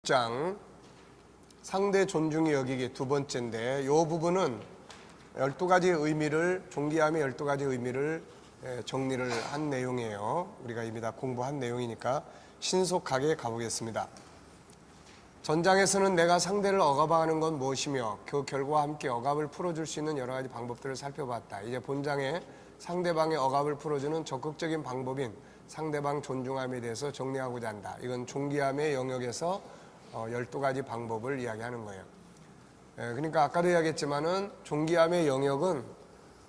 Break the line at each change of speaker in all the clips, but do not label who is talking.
장 상대 존중이 여기기 두 번째인데, 이 부분은 12가지 의미를, 존귀함의 12가지 의미를 정리를 한 내용이에요. 우리가 이미 다 공부한 내용이니까 신속하게 가보겠습니다. 전장에서는 내가 상대를 억압하는 건 무엇이며 그 결과와 함께 억압을 풀어줄 수 있는 여러 가지 방법들을 살펴봤다. 이제 본장에 상대방의 억압을 풀어주는 적극적인 방법인 상대방 존중함에 대해서 정리하고자 한다. 이건 존귀함의 영역에서 12가지 방법을 이야기하는 거예요. 그러니까 아까도 이야기했지만은 존귀함의 영역은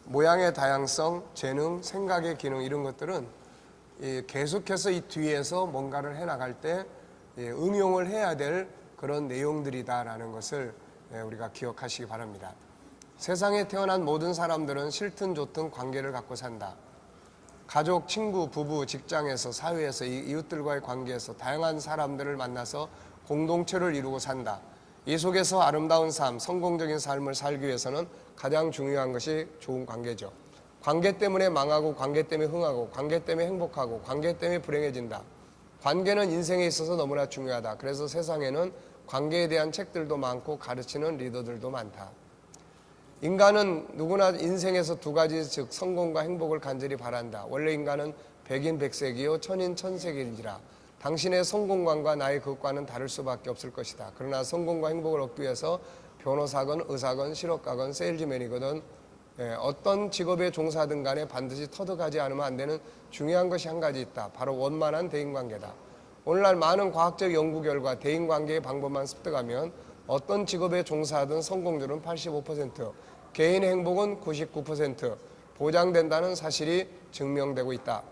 모양의 다양성, 재능, 생각의 기능, 이런 것들은 계속해서 이 뒤에서 뭔가를 해나갈 때 응용을 해야 될 그런 내용들이다라는 것을 우리가 기억하시기 바랍니다. 세상에 태어난 모든 사람들은 싫든 좋든 관계를 갖고 산다. 가족, 친구, 부부, 직장에서, 사회에서, 이웃들과의 관계에서 다양한 사람들을 만나서 공동체를 이루고 산다. 이 속에서 아름다운 삶, 성공적인 삶을 살기 위해서는 가장 중요한 것이 좋은 관계죠. 관계 때문에 망하고, 관계 때문에 흥하고, 관계 때문에 행복하고, 관계 때문에 불행해진다. 관계는 인생에 있어서 너무나 중요하다. 그래서 세상에는 관계에 대한 책들도 많고 가르치는 리더들도 많다. 인간은 누구나 인생에서 두 가지, 즉 성공과 행복을 간절히 바란다. 원래 인간은 백인백색이요 천인천색인지라. 당신의 성공관과 나의 그것과는 다를 수밖에 없을 것이다. 그러나 성공과 행복을 얻기 위해서 변호사건, 의사건, 실업가건, 세일즈맨이거든 어떤 직업에 종사하든 간에 반드시 터득하지 않으면 안 되는 중요한 것이 한 가지 있다. 바로 원만한 대인관계다. 오늘날 많은 과학적 연구 결과 대인관계의 방법만 습득하면 어떤 직업에 종사하든 성공률은 85%, 개인의 행복은 99% 보장된다는 사실이 증명되고 있다.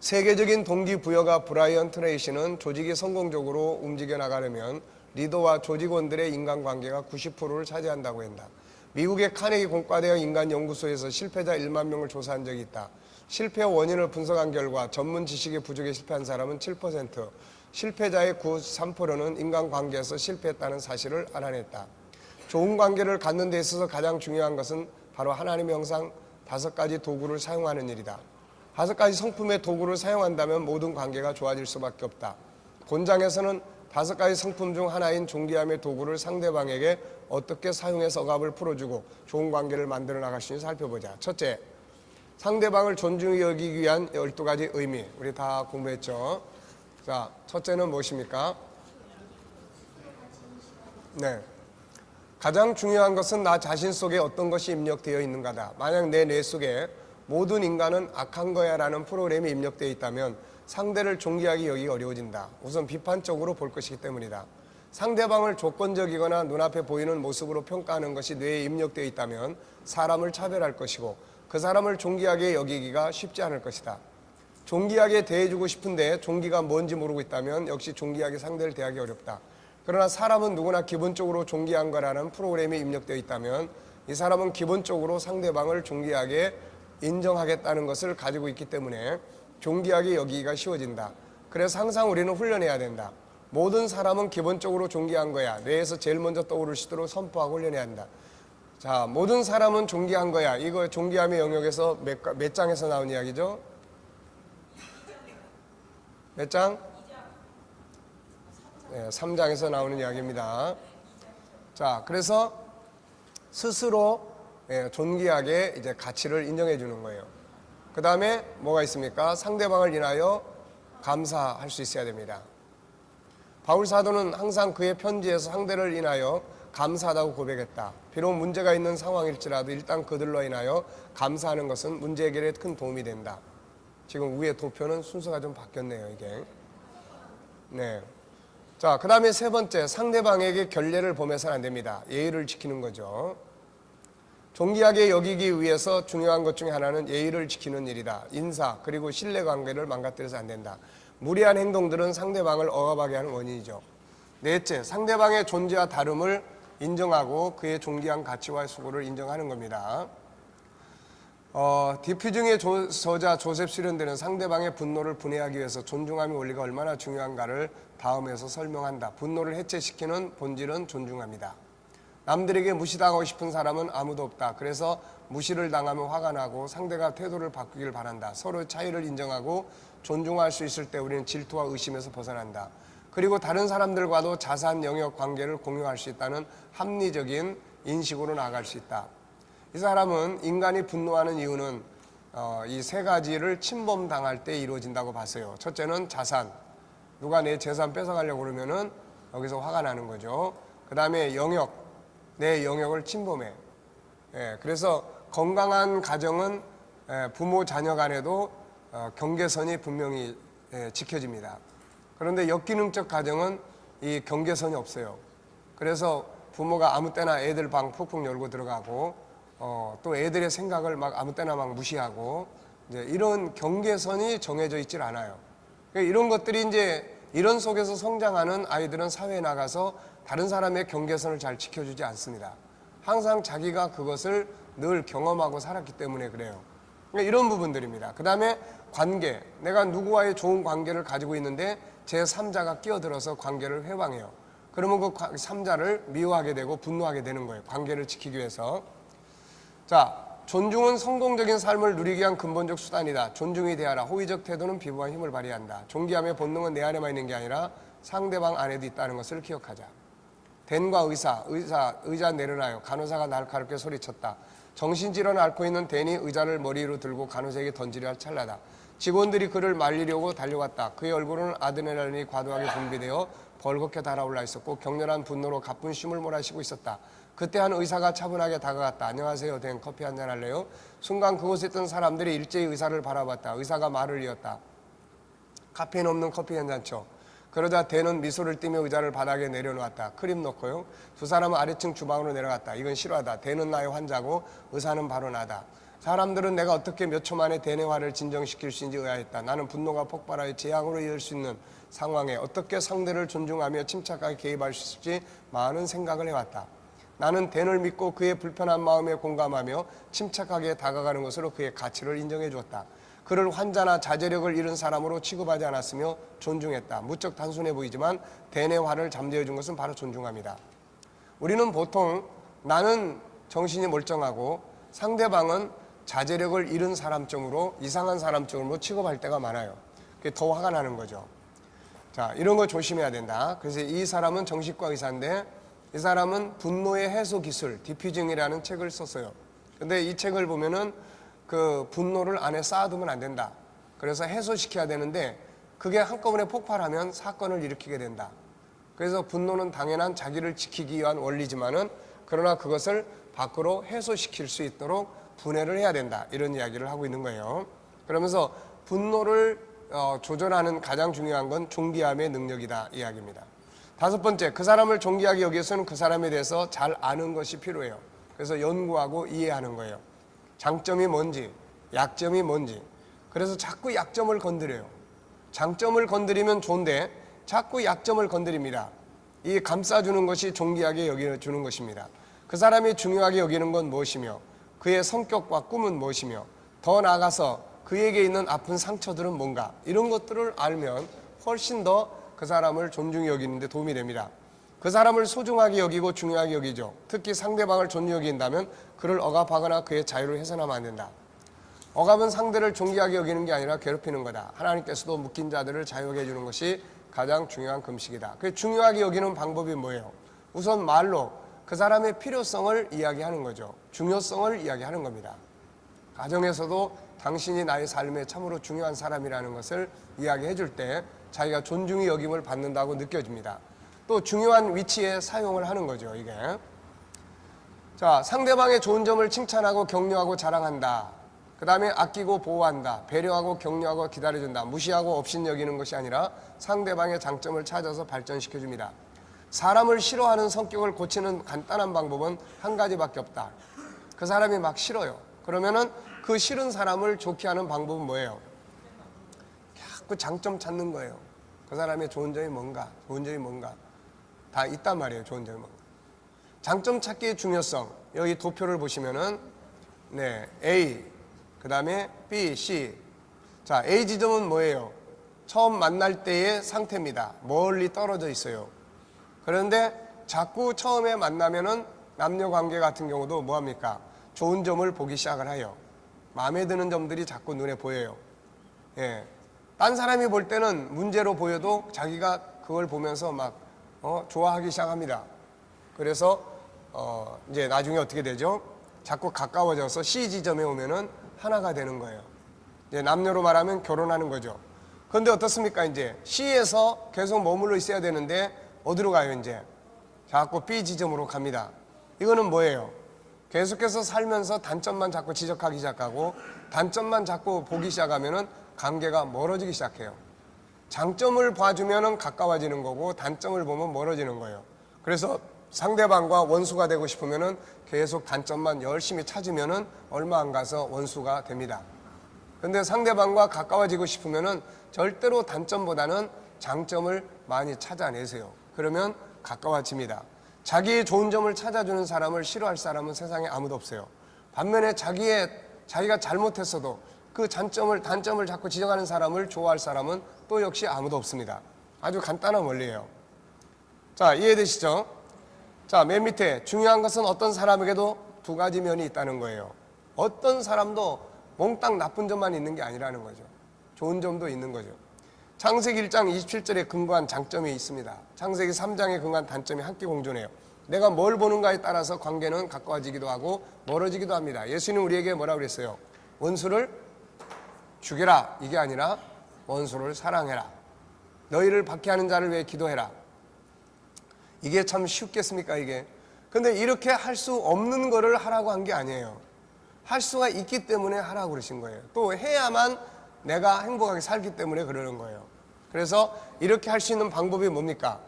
세계적인 동기부여가 브라이언 트레이시는 조직이 성공적으로 움직여 나가려면 리더와 조직원들의 인간관계가 90%를 차지한다고 한다. 미국의 카네기 공과대학 인간연구소에서 실패자 1만 명을 조사한 적이 있다. 실패 원인을 분석한 결과 전문 지식의 부족에 실패한 사람은 7%, 실패자의 93%는 인간관계에서 실패했다는 사실을 알아냈다. 좋은 관계를 갖는 데 있어서 가장 중요한 것은 바로 하나님의 형상 5가지 도구를 사용하는 일이다. 5가지 성품의 도구를 사용한다면 모든 관계가 좋아질 수밖에 없다. 본장에서는 5가지 성품 중 하나인 존귀함의 도구를 상대방에게 어떻게 사용해서 억압을 풀어주고 좋은 관계를 만들어 나갈 수 있는지 살펴보자. 첫째, 상대방을 존중히 여기기 위한 12가지 의미. 우리 다 공부했죠? 자, 첫째는 무엇입니까? 네. 가장 중요한 것은 나 자신 속에 어떤 것이 입력되어 있는가다. 만약 내 뇌 속에 모든 인간은 악한 거야 라는 프로그램이 입력되어 있다면 상대를 존귀하게 여기기 어려워진다. 우선 비판적으로 볼 것이기 때문이다. 상대방을 조건적이거나 눈앞에 보이는 모습으로 평가하는 것이 뇌에 입력되어 있다면 사람을 차별할 것이고 그 사람을 존귀하게 여기기가 쉽지 않을 것이다. 존귀하게 대해주고 싶은데 존귀가 뭔지 모르고 있다면 역시 존귀하게 상대를 대하기 어렵다. 그러나 사람은 누구나 기본적으로 존귀한 거라는 프로그램이 입력되어 있다면 이 사람은 기본적으로 상대방을 존귀하게 인정하겠다는 것을 가지고 있기 때문에 존귀하게 여기기가 쉬워진다. 그래서 항상 우리는 훈련해야 된다. 모든 사람은 기본적으로 존귀한 거야. 뇌에서 제일 먼저 떠오를 수 있도록 선포하고 훈련해야 한다. 자, 모든 사람은 존귀한 거야. 이거 존귀함의 영역에서 몇 장에서 나온 이야기죠? 몇 장? 3장에서 나오는 이야기입니다. 자, 그래서 스스로 존귀하게 이제 가치를 인정해 주는 거예요. 그 다음에 뭐가 있습니까? 상대방을 인하여 감사할 수 있어야 됩니다. 바울 사도는 항상 그의 편지에서 상대를 인하여 감사하다고 고백했다. 비록 문제가 있는 상황일지라도 일단 그들로 인하여 감사하는 것은 문제 해결에 큰 도움이 된다. 지금 위에 도표는 순서가 좀 바뀌었네요, 이게. 네. 자, 그 다음에 세 번째, 상대방에게 결례를 범해서는 안 됩니다. 예의를 지키는 거죠. 존귀하게 여기기 위해서 중요한 것 중에 하나는 예의를 지키는 일이다. 인사 그리고 신뢰관계를 망가뜨려서 안 된다. 무리한 행동들은 상대방을 억압하게 하는 원인이죠. 넷째, 상대방의 존재와 다름을 인정하고 그의 존귀한 가치와 수고를 인정하는 겁니다. 디퓨징의 저자 조셉 슈련드는 상대방의 분노를 분해하기 위해서 존중함의 원리가 얼마나 중요한가를 다음에서 설명한다. 분노를 해체시키는 본질은 존중함이다. 남들에게 무시당하고 싶은 사람은 아무도 없다. 그래서 무시를 당하면 화가 나고 상대가 태도를 바꾸길 바란다. 서로의 차이를 인정하고 존중할 수 있을 때 우리는 질투와 의심에서 벗어난다. 그리고 다른 사람들과도 자산 영역 관계를 공유할 수 있다는 합리적인 인식으로 나아갈 수 있다. 이 사람은 인간이 분노하는 이유는 이 세 가지를 침범당할 때 이루어진다고 봤어요. 첫째는 자산. 누가 내 재산 뺏어가려고 그러면은 여기서 화가 나는 거죠. 그 다음에 영역. 내 영역을 침범해. 그래서 건강한 가정은 부모 자녀 간에도 경계선이 분명히 지켜집니다. 그런데 역기능적 가정은 이 경계선이 없어요. 그래서 부모가 아무 때나 애들 방 푹푹 열고 들어가고 또 애들의 생각을 막 아무 때나 막 무시하고 이제 이런 경계선이 정해져 있질 않아요. 이런 것들이 이제 이런 속에서 성장하는 아이들은 사회에 나가서 다른 사람의 경계선을 잘 지켜주지 않습니다. 항상 자기가 그것을 늘 경험하고 살았기 때문에 그래요. 이런 부분들입니다. 그 다음에 관계. 내가 누구와의 좋은 관계를 가지고 있는데 제3자가 끼어들어서 관계를 회방해요. 그러면 그 3자를 미워하게 되고 분노하게 되는 거예요. 관계를 지키기 위해서. 자, 존중은 성공적인 삶을 누리기 위한 근본적 수단이다. 존중이 대하라. 호의적 태도는 비범한 힘을 발휘한다. 존귀함의 본능은 내 안에만 있는 게 아니라 상대방 안에도 있다는 것을 기억하자. 댄과 의자 내려놔요. 간호사가 날카롭게 소리쳤다. 정신질환을 앓고 있는 댄이 의자를 머리 위로 들고 간호사에게 던지려 할 찰나다. 직원들이 그를 말리려고 달려왔다. 그의 얼굴은 아드레날린이 과도하게 분비되어 벌겋게 달아올라 있었고 격렬한 분노로 가쁜 쉼을 몰아쉬고 있었다. 그때 한 의사가 차분하게 다가갔다. 안녕하세요, 댄. 커피 한잔 할래요? 순간 그곳에 있던 사람들이 일제히 의사를 바라봤다. 의사가 말을 이었다. 카페인 없는 커피 한 잔 쳐. 그러자 댄은 미소를 띠며 의자를 바닥에 내려놓았다. 크림 넣고요. 두 사람은 아래층 주방으로 내려갔다. 이건 실화다. 댄은 나의 환자고 의사는 바로 나다. 사람들은 내가 어떻게 몇 초 만에 댄의 화를 진정시킬 수 있는지 의아했다. 나는 분노가 폭발하여 재앙으로 이을 수 있는 상황에 어떻게 상대를 존중하며 침착하게 개입할 수 있을지 많은 생각을 해왔다. 나는 댄을 믿고 그의 불편한 마음에 공감하며 침착하게 다가가는 것으로 그의 가치를 인정해 주었다. 그를 환자나 자제력을 잃은 사람으로 취급하지 않았으며 존중했다. 무척 단순해 보이지만 댄의 화를 잠재워 준 것은 바로 존중합니다. 우리는 보통 나는 정신이 멀쩡하고 상대방은 자제력을 잃은 사람쯤으로 이상한 사람쯤으로 취급할 때가 많아요. 그게 더 화가 나는 거죠. 자, 이런 거 조심해야 된다. 그래서 이 사람은 정신과 의사인데 이 사람은 분노의 해소 기술, 디퓨징이라는 책을 썼어요. 근데 이 책을 보면은 그 분노를 안에 쌓아두면 안 된다. 그래서 해소시켜야 되는데 그게 한꺼번에 폭발하면 사건을 일으키게 된다. 그래서 분노는 당연한 자기를 지키기 위한 원리지만은 그러나 그것을 밖으로 해소시킬 수 있도록 분해를 해야 된다. 이런 이야기를 하고 있는 거예요. 그러면서 분노를 조절하는 가장 중요한 건 존귀함의 능력이다 이야기입니다. 다섯 번째, 그 사람을 존귀하게 여기 위해서는 그 사람에 대해서 잘 아는 것이 필요해요. 그래서 연구하고 이해하는 거예요. 장점이 뭔지, 약점이 뭔지. 그래서 자꾸 약점을 건드려요. 장점을 건드리면 좋은데 자꾸 약점을 건드립니다. 이 감싸주는 것이 존귀하게 여겨주는 것입니다. 그 사람이 중요하게 여기는 건 무엇이며 그의 성격과 꿈은 무엇이며 더 나아가서 그에게 있는 아픈 상처들은 뭔가 이런 것들을 알면 훨씬 더 그 사람을 존중히 여기는 데 도움이 됩니다. 그 사람을 소중하게 여기고 중요하게 여기죠. 특히 상대방을 존중히 여긴다면 그를 억압하거나 그의 자유를 훼손하면 안 된다. 억압은 상대를 존귀하게 여기는 게 아니라 괴롭히는 거다. 하나님께서도 묶인 자들을 자유하게 해주는 것이 가장 중요한 금식이다. 그 중요하게 여기는 방법이 뭐예요? 우선 말로 그 사람의 필요성을 이야기하는 거죠. 중요성을 이야기하는 겁니다. 가정에서도 당신이 나의 삶에 참으로 중요한 사람이라는 것을 이야기해 줄 때 자기가 존중이 여김을 받는다고 느껴집니다. 또 중요한 위치에 사용을 하는 거죠, 이게. 자, 상대방의 좋은 점을 칭찬하고 격려하고 자랑한다. 그 다음에 아끼고 보호한다. 배려하고 격려하고 기다려준다. 무시하고 업신여기는 것이 아니라 상대방의 장점을 찾아서 발전시켜줍니다. 사람을 싫어하는 성격을 고치는 간단한 방법은 한 가지밖에 없다. 그 사람이 막 싫어요. 그러면은 그 싫은 사람을 좋게 하는 방법은 뭐예요? 자꾸 장점 찾는 거예요. 그 사람의 좋은 점이 뭔가, 좋은 점이 뭔가. 다 있단 말이에요, 좋은 점이 뭔가. 장점 찾기의 중요성. 여기 도표를 보시면은, 네, A, 그 다음에 B, C. 자, A 지점은 뭐예요? 처음 만날 때의 상태입니다. 멀리 떨어져 있어요. 그런데 자꾸 처음에 만나면은 남녀 관계 같은 경우도 뭐합니까? 좋은 점을 보기 시작을 해요. 마음에 드는 점들이 자꾸 눈에 보여요. 예. 딴 사람이 볼 때는 문제로 보여도 자기가 그걸 보면서 막 좋아하기 시작합니다. 그래서 이제 나중에 어떻게 되죠? 자꾸 가까워져서 C 지점에 오면은 하나가 되는 거예요. 이제 남녀로 말하면 결혼하는 거죠. 그런데 어떻습니까? 이제 C에서 계속 머물러 있어야 되는데 어디로 가요? 이제 자꾸 B 지점으로 갑니다. 이거는 뭐예요? 계속해서 살면서 단점만 자꾸 지적하기 시작하고 단점만 자꾸 보기 시작하면은 관계가 멀어지기 시작해요. 장점을 봐주면은 가까워지는 거고 단점을 보면 멀어지는 거예요. 그래서 상대방과 원수가 되고 싶으면은 계속 단점만 열심히 찾으면은 얼마 안 가서 원수가 됩니다. 근데 상대방과 가까워지고 싶으면은 절대로 단점보다는 장점을 많이 찾아내세요. 그러면 가까워집니다. 자기의 좋은 점을 찾아주는 사람을 싫어할 사람은 세상에 아무도 없어요. 반면에 자기가 잘못했어도 그 단점을 자꾸 지적하는 사람을 좋아할 사람은 또 역시 아무도 없습니다. 아주 간단한 원리예요. 자, 이해되시죠? 자, 맨 밑에 중요한 것은 어떤 사람에게도 두 가지 면이 있다는 거예요. 어떤 사람도 몽땅 나쁜 점만 있는 게 아니라는 거죠. 좋은 점도 있는 거죠. 창세기 1장 27절에 근거한 장점이 있습니다. 창세기 3장에 근거한 단점이 함께 공존해요. 내가 뭘 보는가에 따라서 관계는 가까워지기도 하고 멀어지기도 합니다. 예수님 우리에게 뭐라고 그랬어요? 원수를 죽여라, 이게 아니라 원수를 사랑해라. 너희를 박해하는 자를 위해 기도해라. 이게 참 쉽겠습니까, 이게? 근데 이렇게 할 수 없는 거를 하라고 한 게 아니에요. 할 수가 있기 때문에 하라고 그러신 거예요. 또 해야만 내가 행복하게 살기 때문에 그러는 거예요. 그래서 이렇게 할 수 있는 방법이 뭡니까?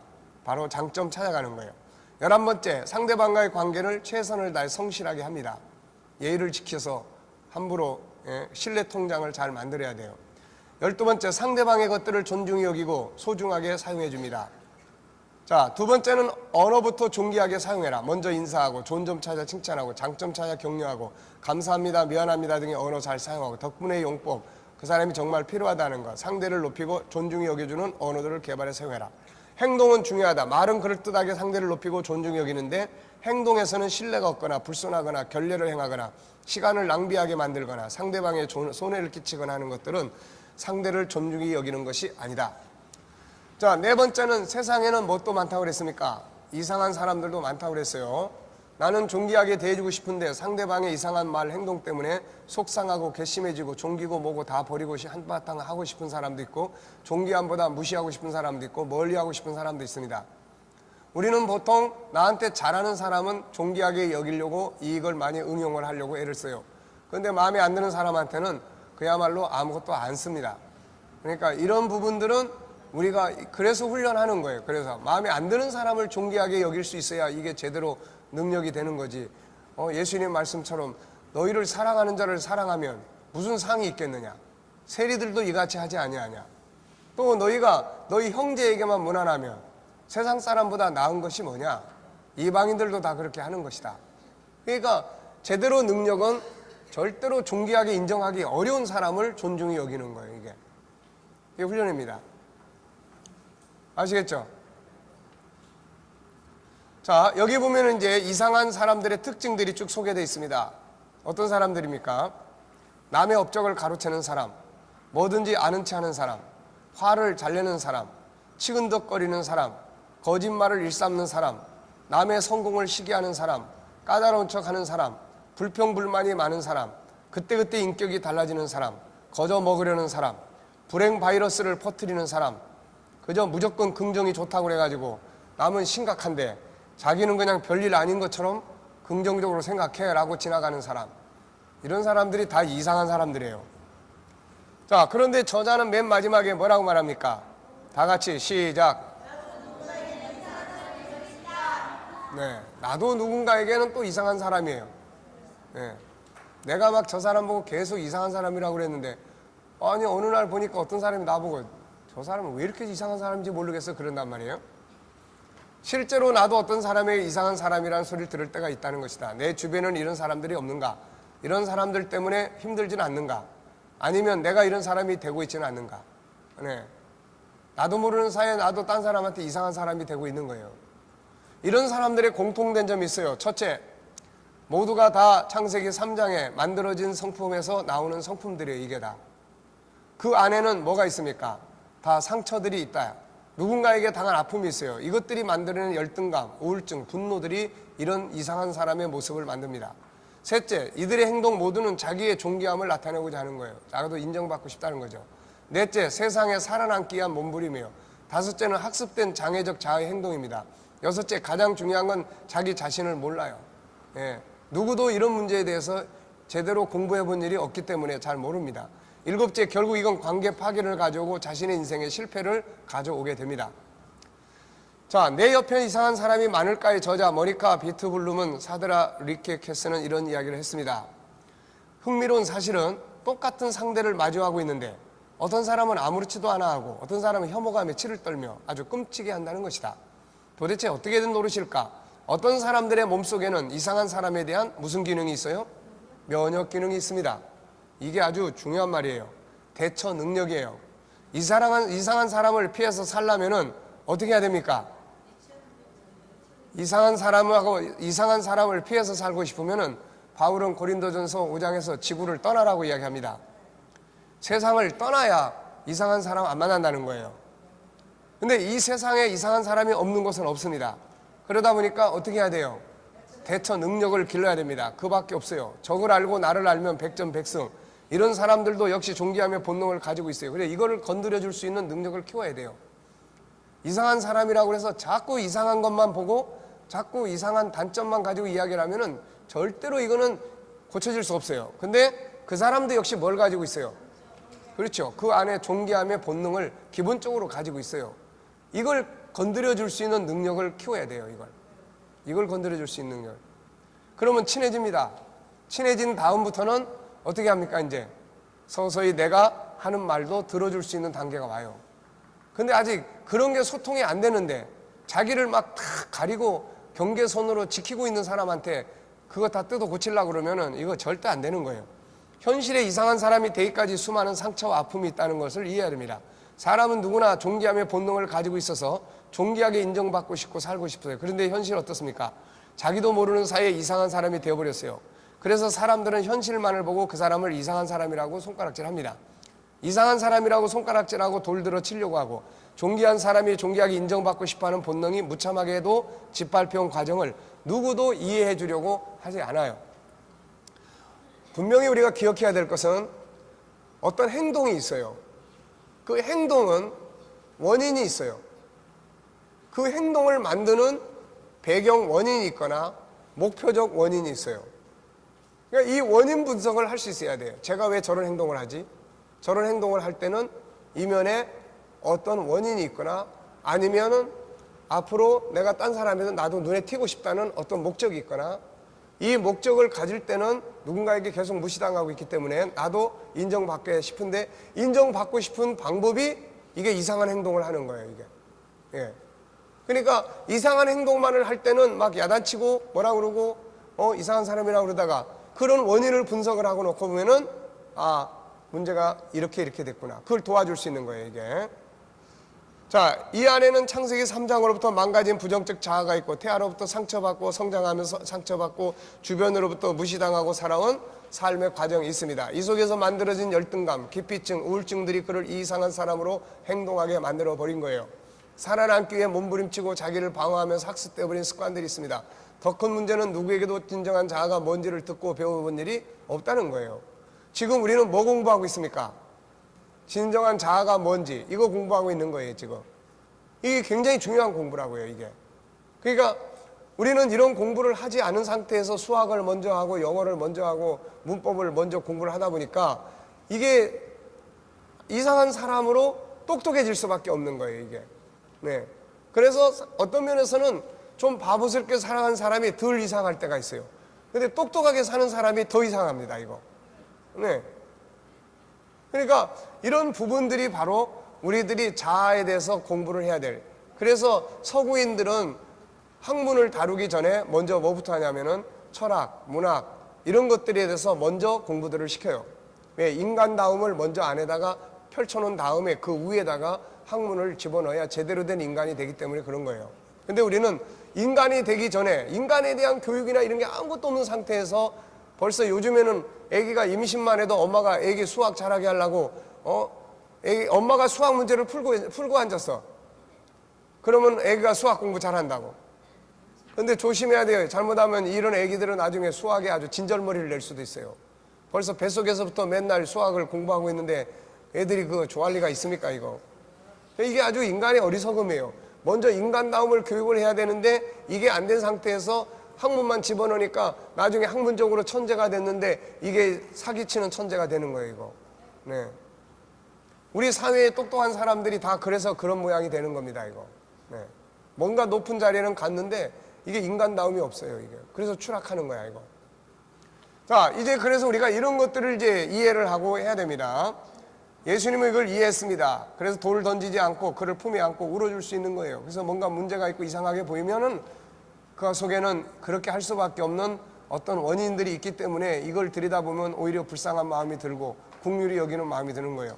바로 장점 찾아가는 거예요. 11번째, 상대방과의 관계를 최선을 다해 성실하게 합니다. 예의를 지켜서 함부로 신뢰 통장을 잘 만들어야 돼요. 12번째, 상대방의 것들을 존중히 여기고 소중하게 사용해 줍니다. 자, 두 번째는 언어부터 존귀하게 사용해라. 먼저 인사하고 좋은 점 찾아 칭찬하고 장점 찾아 격려하고 감사합니다, 미안합니다 등의 언어 잘 사용하고 덕분에 용법, 그 사람이 정말 필요하다는 것, 상대를 높이고 존중히 여겨주는 언어들을 개발해 사용해라. 행동은 중요하다. 말은 그럴듯하게 상대를 높이고 존중히 여기는데 행동에서는 신뢰가 없거나 불손하거나 결례를 행하거나 시간을 낭비하게 만들거나 상대방에 손해를 끼치거나 하는 것들은 상대를 존중히 여기는 것이 아니다. 자, 네 번째는 세상에는 뭣도 많다고 그랬습니까? 이상한 사람들도 많다고 그랬어요. 나는 존귀하게 대해주고 싶은데 상대방의 이상한 말, 행동 때문에 속상하고 괘씸해지고 존귀고 뭐고 다 버리고 한바탕 하고 싶은 사람도 있고 존귀함보다 무시하고 싶은 사람도 있고 멀리하고 싶은 사람도 있습니다. 우리는 보통 나한테 잘하는 사람은 존귀하게 여기려고 이익을 많이 응용을 하려고 애를 써요. 그런데 마음에 안 드는 사람한테는 그야말로 아무것도 안 씁니다. 그러니까 이런 부분들은 우리가 그래서 훈련하는 거예요. 그래서 마음에 안 드는 사람을 존귀하게 여길 수 있어야 이게 제대로 능력이 되는 거지. 예수님 말씀처럼 너희를 사랑하는 자를 사랑하면 무슨 상이 있겠느냐. 세리들도 이같이 하지 아니하냐. 또 너희 형제에게만 무난하면 세상 사람보다 나은 것이 뭐냐. 이방인들도 다 그렇게 하는 것이다. 그러니까 제대로 능력은 절대로 존귀하게 인정하기 어려운 사람을 존중히 여기는 거예요. 이게 훈련입니다. 아시겠죠? 자, 여기 보면 이제 이상한 사람들의 특징들이 쭉 소개되어 있습니다. 어떤 사람들입니까? 남의 업적을 가로채는 사람, 뭐든지 아는 체 하는 사람, 화를 잘 내는 사람, 치근덕거리는 사람, 거짓말을 일삼는 사람, 남의 성공을 시기하는 사람, 까다로운 척 하는 사람, 불평불만이 많은 사람, 그때그때 인격이 달라지는 사람, 거저 먹으려는 사람, 불행 바이러스를 퍼뜨리는 사람, 그저 무조건 긍정이 좋다고 그래가지고 남은 심각한데 자기는 그냥 별일 아닌 것처럼 긍정적으로 생각해 라고 지나가는 사람, 이런 사람들이 다 이상한 사람들이에요. 자, 그런데 저자는 맨 마지막에 뭐라고 말합니까? 다 같이 시작. 네, 나도 누군가에게는 또 이상한 사람이에요. 네, 내가 막 저 사람 보고 계속 이상한 사람이라고 그랬는데 아니 어느 날 보니까 어떤 사람이 나보고 저 사람은 왜 이렇게 이상한 사람인지 모르겠어 그런단 말이에요. 실제로 나도 어떤 사람에게 이상한 사람이라는 소리를 들을 때가 있다는 것이다. 내 주변에는 이런 사람들이 없는가? 이런 사람들 때문에 힘들지는 않는가? 아니면 내가 이런 사람이 되고 있지는 않는가? 네, 나도 모르는 사이에 나도 딴 사람한테 이상한 사람이 되고 있는 거예요. 이런 사람들의 공통된 점이 있어요. 첫째, 모두가 다 창세기 3장에 만들어진 성품에서 나오는 성품들이에요. 이게 다. 그 안에는 뭐가 있습니까? 다 상처들이 있다. 누군가에게 당한 아픔이 있어요. 이것들이 만들어내는 열등감, 우울증, 분노들이 이런 이상한 사람의 모습을 만듭니다. 셋째, 이들의 행동 모두는 자기의 존귀함을 나타내고자 하는 거예요. 나도 인정받고 싶다는 거죠. 넷째, 세상에 살아남기 위한 몸부림이에요. 다섯째는 학습된 장애적 자아의 행동입니다. 여섯째, 가장 중요한 건 자기 자신을 몰라요. 예, 누구도 이런 문제에 대해서 제대로 공부해 본 일이 없기 때문에 잘 모릅니다. 일곱째, 결국 이건 관계 파괴를 가져오고 자신의 인생에 실패를 가져오게 됩니다. 자, 내 옆에 이상한 사람이 많을까의 저자 모니카 비트블룸은 사드라 리케케스는 이런 이야기를 했습니다. 흥미로운 사실은 똑같은 상대를 마주하고 있는데 어떤 사람은 아무렇지도 않아 하고 어떤 사람은 혐오감에 치를 떨며 아주 끔찍해 한다는 것이다. 도대체 어떻게 된 노릇일까? 어떤 사람들의 몸속에는 이상한 사람에 대한 무슨 기능이 있어요? 면역 기능이 있습니다. 이게 아주 중요한 말이에요. 대처 능력이에요. 이상한 사람을 피해서 살려면은 어떻게 해야 됩니까? 이상한 사람을 피해서 살고 싶으면은 바울은 고린도전서 5장에서 지구를 떠나라고 이야기합니다. 세상을 떠나야 이상한 사람 안 만난다는 거예요. 근데 이 세상에 이상한 사람이 없는 곳은 없습니다. 그러다 보니까 어떻게 해야 돼요? 대처 능력을 길러야 됩니다. 그밖에 없어요. 적을 알고 나를 알면 백전백승. 이런 사람들도 역시 존귀함의 본능을 가지고 있어요. 그래 이거를 건드려 줄 수 있는 능력을 키워야 돼요. 이상한 사람이라고 해서 자꾸 이상한 것만 보고 자꾸 이상한 단점만 가지고 이야기를 하면은 절대로 이거는 고쳐질 수 없어요. 근데 그 사람도 역시 뭘 가지고 있어요? 그렇죠. 그 안에 존귀함의 본능을 기본적으로 가지고 있어요. 이걸 건드려 줄 수 있는 능력을 키워야 돼요. 이걸 건드려 줄 수 있는 능력. 그러면 친해집니다. 친해진 다음부터는 어떻게 합니까? 이제 서서히 내가 하는 말도 들어줄 수 있는 단계가 와요. 근데 아직 그런 게 소통이 안 되는데 자기를 막 탁 가리고 경계선으로 지키고 있는 사람한테 그거 다 뜯어 고치려고 그러면은 이거 절대 안 되는 거예요. 현실에 이상한 사람이 되기까지 수많은 상처와 아픔이 있다는 것을 이해해야 됩니다. 사람은 누구나 존귀함의 본능을 가지고 있어서 존귀하게 인정받고 싶고 살고 싶어요. 그런데 현실은 어떻습니까? 자기도 모르는 사이에 이상한 사람이 되어버렸어요. 그래서 사람들은 현실만을 보고 그 사람을 이상한 사람이라고 손가락질합니다. 이상한 사람이라고 손가락질하고 돌들어 치려고 하고 존귀한 사람이 존귀하게 인정받고 싶어하는 본능이 무참하게도 짓밟혀온 과정을 누구도 이해해 주려고 하지 않아요. 분명히 우리가 기억해야 될 것은 어떤 행동이 있어요. 그 행동은 원인이 있어요. 그 행동을 만드는 배경 원인이 있거나 목표적 원인이 있어요. 그러니까 이 원인 분석을 할 수 있어야 돼요. 제가 왜 저런 행동을 하지? 저런 행동을 할 때는 이면에 어떤 원인이 있거나 아니면은 앞으로 내가 딴 사람에서 나도 눈에 띄고 싶다는 어떤 목적이 있거나 이 목적을 가질 때는 누군가에게 계속 무시당하고 있기 때문에 나도 인정받고 싶은데 인정받고 싶은 방법이 이게 이상한 행동을 하는 거예요. 이게. 예. 그러니까 이상한 행동만을 할 때는 막 야단치고 뭐라 그러고 이상한 사람이라고 그러다가 그런 원인을 분석을 하고 놓고 보면은 문제가 이렇게 됐구나. 그걸 도와줄 수 있는 거예요. 이게. 자, 이 안에는 창세기 3장으로부터 망가진 부정적 자아가 있고 태아로부터 상처받고 성장하면서 상처받고 주변으로부터 무시당하고 살아온 삶의 과정이 있습니다. 이 속에서 만들어진 열등감, 기피증, 우울증들이 그를 이상한 사람으로 행동하게 만들어버린 거예요. 살아남기 위해 몸부림치고 자기를 방어하면서 학습되어버린 습관들이 있습니다. 더 큰 문제는 누구에게도 진정한 자아가 뭔지를 듣고 배워본 일이 없다는 거예요. 지금 우리는 뭐 공부하고 있습니까? 진정한 자아가 뭔지 이거 공부하고 있는 거예요. 지금 이게 굉장히 중요한 공부라고요. 이게 그러니까 우리는 이런 공부를 하지 않은 상태에서 수학을 먼저 하고 영어를 먼저 하고 문법을 먼저 공부를 하다 보니까 이게 이상한 사람으로 똑똑해질 수밖에 없는 거예요. 이게 네. 그래서 어떤 면에서는 좀 바보스럽게 살아가는 사람이 덜 이상할 때가 있어요. 근데 똑똑하게 사는 사람이 더 이상합니다. 이거 네. 그러니까 이런 부분들이 바로 우리들이 자아에 대해서 공부를 해야 될. 그래서 서구인들은 학문을 다루기 전에 먼저 뭐부터 하냐면은 철학, 문학 이런 것들에 대해서 먼저 공부들을 시켜요. 왜? 인간다움을 먼저 안에다가 펼쳐놓은 다음에 그 위에다가 학문을 집어넣어야 제대로 된 인간이 되기 때문에 그런 거예요. 근데 우리는 인간이 되기 전에 인간에 대한 교육이나 이런 게 아무것도 없는 상태에서 벌써 요즘에는 아기가 임신만 해도 엄마가 아기 수학 잘하게 하려고 엄마가 수학 문제를 풀고 앉았어. 그러면 애기가 수학 공부 잘한다고. 근데 조심해야 돼요. 잘못하면 이런 애기들은 나중에 수학에 아주 진절머리를 낼 수도 있어요. 벌써 뱃속에서부터 맨날 수학을 공부하고 있는데 애들이 그거 좋아할 리가 있습니까, 이거? 이게 아주 인간의 어리석음이에요. 먼저 인간다움을 교육을 해야 되는데 이게 안 된 상태에서 학문만 집어넣으니까 나중에 학문적으로 천재가 됐는데 이게 사기치는 천재가 되는 거예요, 이거. 네. 우리 사회에 똑똑한 사람들이 다 그래서 그런 모양이 되는 겁니다, 이거. 네. 뭔가 높은 자리에는 갔는데 이게 인간다움이 없어요, 이게. 그래서 추락하는 거야, 이거. 자, 이제 그래서 우리가 이런 것들을 이제 이해를 하고 해야 됩니다. 예수님은 이걸 이해했습니다. 그래서 돌을 던지지 않고 그를 품에 안고 울어줄 수 있는 거예요. 그래서 뭔가 문제가 있고 이상하게 보이면은 그 속에는 그렇게 할 수밖에 없는 어떤 원인들이 있기 때문에 이걸 들여다보면 오히려 불쌍한 마음이 들고 긍휼히 여기는 마음이 드는 거예요.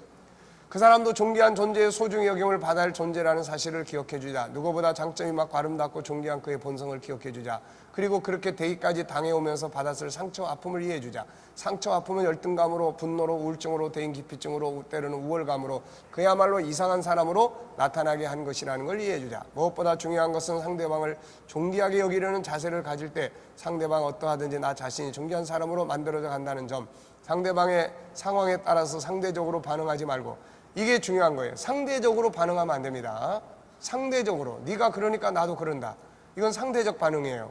그 사람도 존귀한 존재의 소중히 여김을 받아야 할 존재라는 사실을 기억해 주자. 누구보다 장점이 막 아름답고 존귀한 그의 본성을 기억해 주자. 그리고 그렇게 대의까지 당해오면서 받았을 상처와 아픔을 이해해 주자. 상처와 아픔은 열등감으로, 분노로, 우울증으로, 대인 기피증으로, 때로는 우월감으로 그야말로 이상한 사람으로 나타나게 한 것이라는 걸 이해해 주자. 무엇보다 중요한 것은 상대방을 존귀하게 여기려는 자세를 가질 때 상대방 어떠하든지 나 자신이 존귀한 사람으로 만들어져 간다는 점. 상대방의 상황에 따라서 상대적으로 반응하지 말고, 이게 중요한 거예요. 상대적으로 반응하면 안 됩니다. 상대적으로. 네가 그러니까 나도 그런다. 이건 상대적 반응이에요.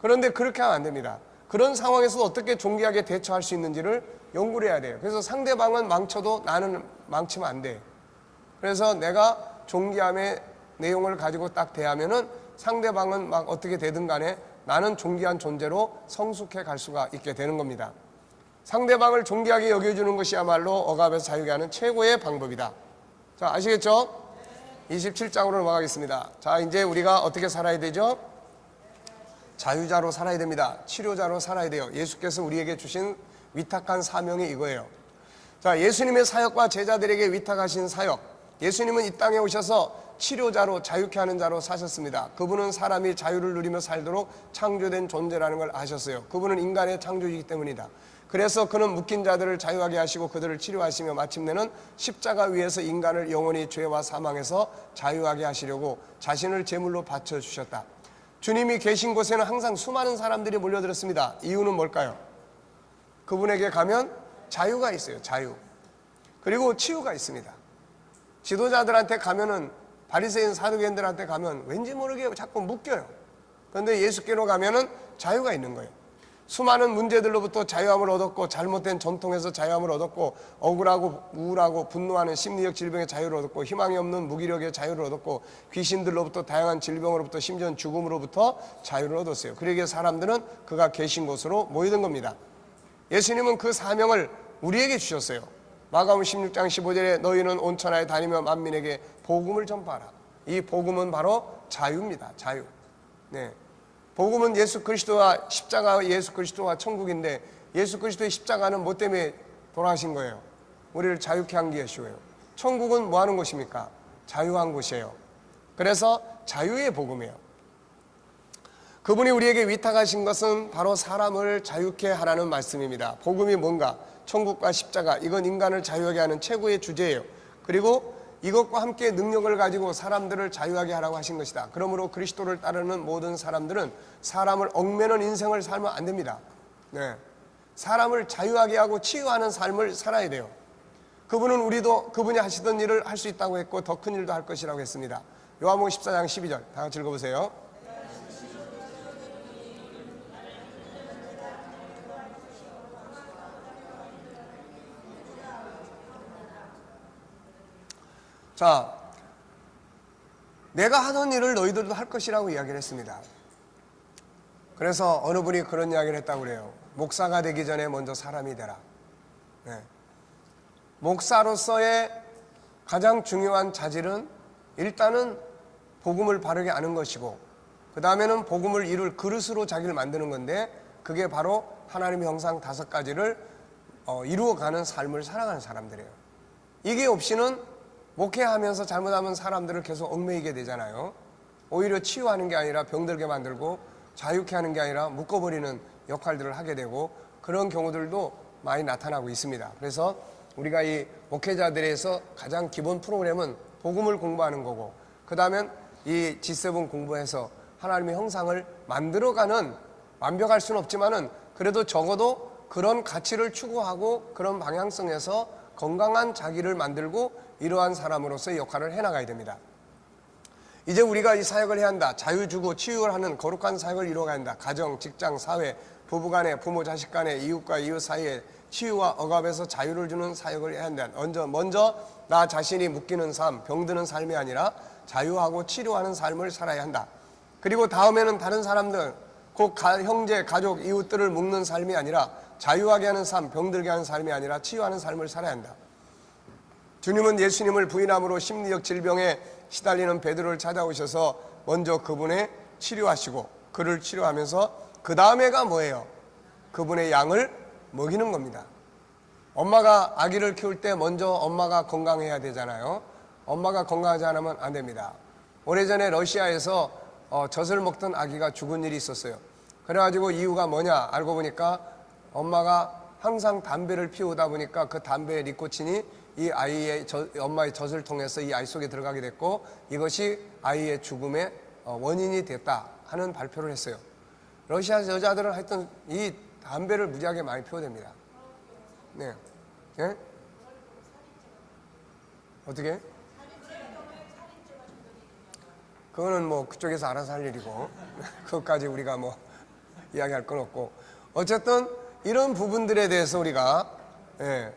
그런데 그렇게 하면 안 됩니다. 그런 상황에서 어떻게 존귀하게 대처할 수 있는지를 연구를 해야 돼요. 그래서 상대방은 망쳐도 나는 망치면 안 돼. 그래서 내가 존귀함의 내용을 가지고 딱 대하면은 상대방은 막 어떻게 되든 간에 나는 존귀한 존재로 성숙해 갈 수가 있게 되는 겁니다. 상대방을 존귀하게 여겨주는 것이야말로 억압에서 자유케 하는 최고의 방법이다. 자, 아시겠죠? 27장으로 넘어가겠습니다. 자, 이제 우리가 어떻게 살아야 되죠? 자유자로 살아야 됩니다. 치료자로 살아야 돼요. 예수께서 우리에게 주신 위탁한 사명이 이거예요. 자, 예수님의 사역과 제자들에게 위탁하신 사역. 예수님은 이 땅에 오셔서 치료자로, 자유케 하는 자로 사셨습니다. 그분은 사람이 자유를 누리며 살도록 창조된 존재라는 걸 아셨어요. 그분은 인간의 창조이기 때문이다. 그래서 그는 묶인 자들을 자유하게 하시고 그들을 치료하시며 마침내는 십자가 위에서 인간을 영원히 죄와 사망에서 자유하게 하시려고 자신을 제물로 바쳐주셨다. 주님이 계신 곳에는 항상 수많은 사람들이 몰려들었습니다. 이유는 뭘까요? 그분에게 가면 자유가 있어요. 자유. 그리고 치유가 있습니다. 지도자들한테 가면은, 바리새인 사두개인들한테 가면 왠지 모르게 자꾸 묶여요. 그런데 예수께로 가면은 자유가 있는 거예요. 수많은 문제들로부터 자유함을 얻었고, 잘못된 전통에서 자유함을 얻었고, 억울하고 우울하고 분노하는 심리적 질병의 자유를 얻었고, 희망이 없는 무기력의 자유를 얻었고, 귀신들로부터, 다양한 질병으로부터, 심지어 죽음으로부터 자유를 얻었어요. 그러기에 사람들은 그가 계신 곳으로 모이던 겁니다. 예수님은 그 사명을 우리에게 주셨어요. 마가복음 16장 15절에 너희는 온 천하에 다니며 만민에게 복음을 전파하라. 이 복음은 바로 자유입니다. 자유. 네. 복음은 예수 그리스도와 십자가, 예수 그리스도와 천국인데, 예수 그리스도의 십자가는 뭐 때문에 돌아가신 거예요? 우리를 자유케 한 것이고요. 천국은 뭐 하는 곳입니까? 자유한 곳이에요. 그래서 자유의 복음이에요. 그분이 우리에게 위탁하신 것은 바로 사람을 자유케 하라는 말씀입니다. 복음이 뭔가? 천국과 십자가, 이건 인간을 자유하게 하는 최고의 주제예요. 그리고 이것과 함께 능력을 가지고 사람들을 자유하게 하라고 하신 것이다. 그러므로 그리스도를 따르는 모든 사람들은 사람을 얽매는 인생을 살면 안 됩니다. 네. 사람을 자유하게 하고 치유하는 삶을 살아야 돼요. 그분은 우리도 그분이 하시던 일을 할 수 있다고 했고 더 큰 일도 할 것이라고 했습니다. 요한복음 14장 12절 다 같이 읽어보세요. 자, 내가 하던 일을 너희들도 할 것이라고 이야기를 했습니다. 그래서 어느 분이 그런 이야기를 했다고 그래요. 목사가 되기 전에 먼저 사람이 되라. 네. 목사로서의 가장 중요한 자질은 일단은 복음을 바르게 아는 것이고, 그 다음에는 복음을 이룰 그릇으로 자기를 만드는 건데, 그게 바로 하나님의 형상 5가지를 이루어가는 삶을 살아가는 사람들이에요. 이게 없이는 목회하면서 잘못하면 사람들을 계속 얽매이게 되잖아요. 오히려 치유하는 게 아니라 병들게 만들고 자유케 하는 게 아니라 묶어버리는 역할들을 하게 되고, 그런 경우들도 많이 나타나고 있습니다. 그래서 우리가 이 목회자들에서 가장 기본 프로그램은 복음을 공부하는 거고, 그 다음엔 이 G7 공부해서 하나님의 형상을 만들어가는, 완벽할 수는 없지만은 그래도 적어도 그런 가치를 추구하고 그런 방향성에서 건강한 자기를 만들고 이러한 사람으로서의 역할을 해나가야 됩니다. 이제 우리가 이 사역을 해야 한다. 자유 주고 치유를 하는 거룩한 사역을 이루어가야 한다. 가정, 직장, 사회, 부부간에, 부모, 자식 간에, 이웃과 이웃 사이에 치유와 억압에서 자유를 주는 사역을 해야 한다. 먼저 나 자신이 묶이는 삶, 병드는 삶이 아니라 자유하고 치료하는 삶을 살아야 한다. 그리고 다음에는 다른 사람들, 곧 형제, 가족, 이웃들을 묶는 삶이 아니라 자유하게 하는 삶, 병들게 하는 삶이 아니라 치유하는 삶을 살아야 한다. 주님은 예수님을 부인함으로 심리적 질병에 시달리는 베드로를 찾아오셔서 먼저 그분의 치료하시고 그를 치료하면서 그 다음에가 뭐예요? 그분의 양을 먹이는 겁니다. 엄마가 아기를 키울 때 먼저 엄마가 건강해야 되잖아요. 엄마가 건강하지 않으면 안 됩니다. 오래전에 러시아에서 젖을 먹던 아기가 죽은 일이 있었어요. 그래가지고 이유가 뭐냐 알고 보니까 엄마가 항상 담배를 피우다 보니까 그 담배의 니코틴이 이 아이의 엄마의 젖을 통해서 이 아이 속에 들어가게 됐고 이것이 아이의 죽음의 원인이 됐다 하는 발표를 했어요. 러시아 여자들은 하여튼 이 담배를 무지하게 많이 피워댑니다. 네. 네? 어떻게? 그거는 뭐 그쪽에서 알아서 할 일이고 그것까지 우리가 뭐 이야기할 건 없고 어쨌든 이런 부분들에 대해서 우리가